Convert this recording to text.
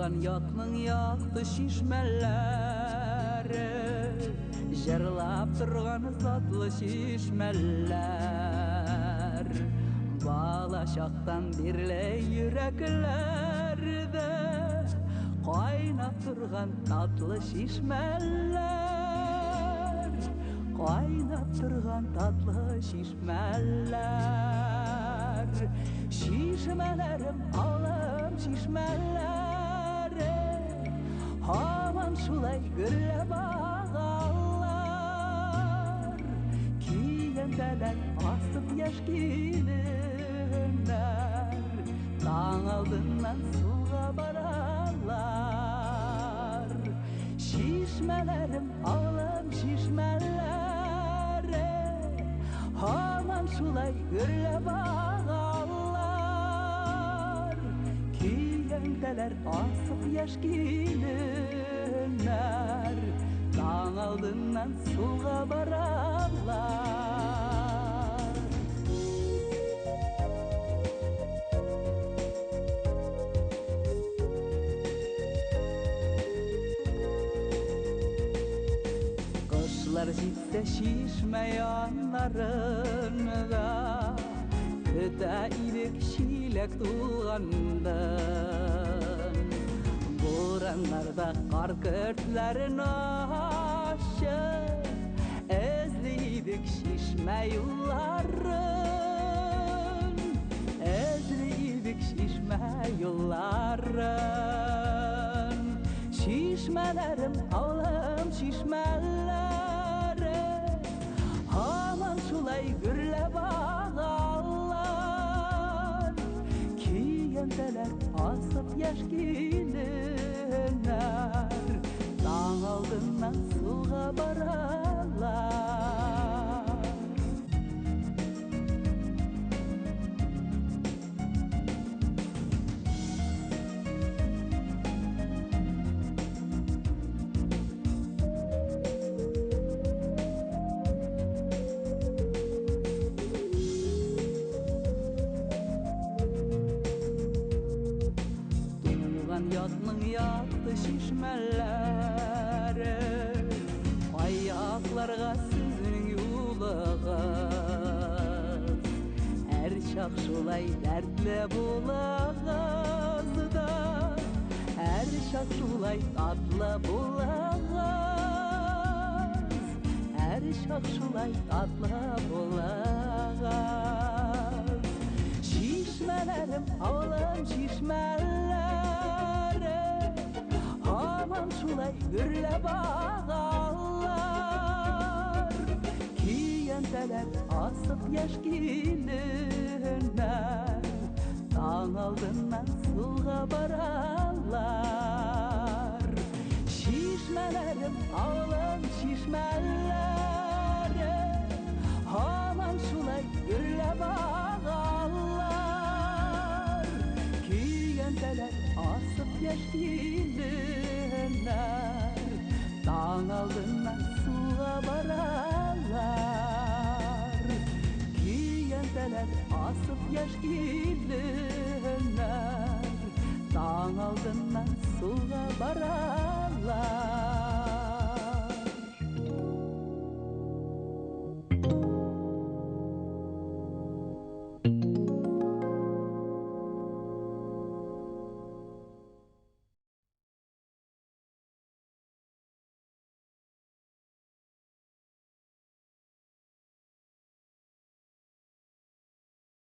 Turgan yakның yakты şişmelleri, Жырлап тұрған затлы шишмәлләр, Бала шақтан бирле йөрәкләрдә Кайнап тұрған татлы шишмәлләр, Кайнап тұрған татлы шишмәлләр. Шишмәләрем, алым шишмәләре, Һаман шулай гөрләп ағалар. Киендәләр асып яшь киленнәр, Таң алдыннан суга баралар. Шишмәләрем, алым шишмәләре, Һаман шулай гөрләп ағалар. Киендәләр асып яшь киленнәр, Таң алдыннан суга баралар. Кышлар җитсә шишмә яннарында, Көтә идек чиләк тугандан. Бураннарда кар көртләрен ачып, Эзли идек шишмә юлларын, Эзли идек шишмә юлларын. Шишмәләрем, алым шишмәләре, Һаман шулай гөрләп ағалар. Киендәләр асып яшь киленнәр, Таң алдыннан суга баралар. Ятның якты шишмәләре, Аякларга сезнең юлыгыз. Әр чак шулай дәртле булагыз да, Әр чак шулай татлы булагыз, Әр чак шулай татлы булагыз. Шишмәләрем, алым шишмәләре, Һаман шулай гөрләп ағалар. Киендәләр асып яшь киленнәр, Таң алдыннан суга баралар. Шишмәләрем, алым шишмәләре, Һаман шулай гөрләп ағалар. Киендәләр асып яшь киленнәр, Таң алдыннан суга баралар. Киендәләр асып яшь киленнәр, Таң алдыннан суга баралар.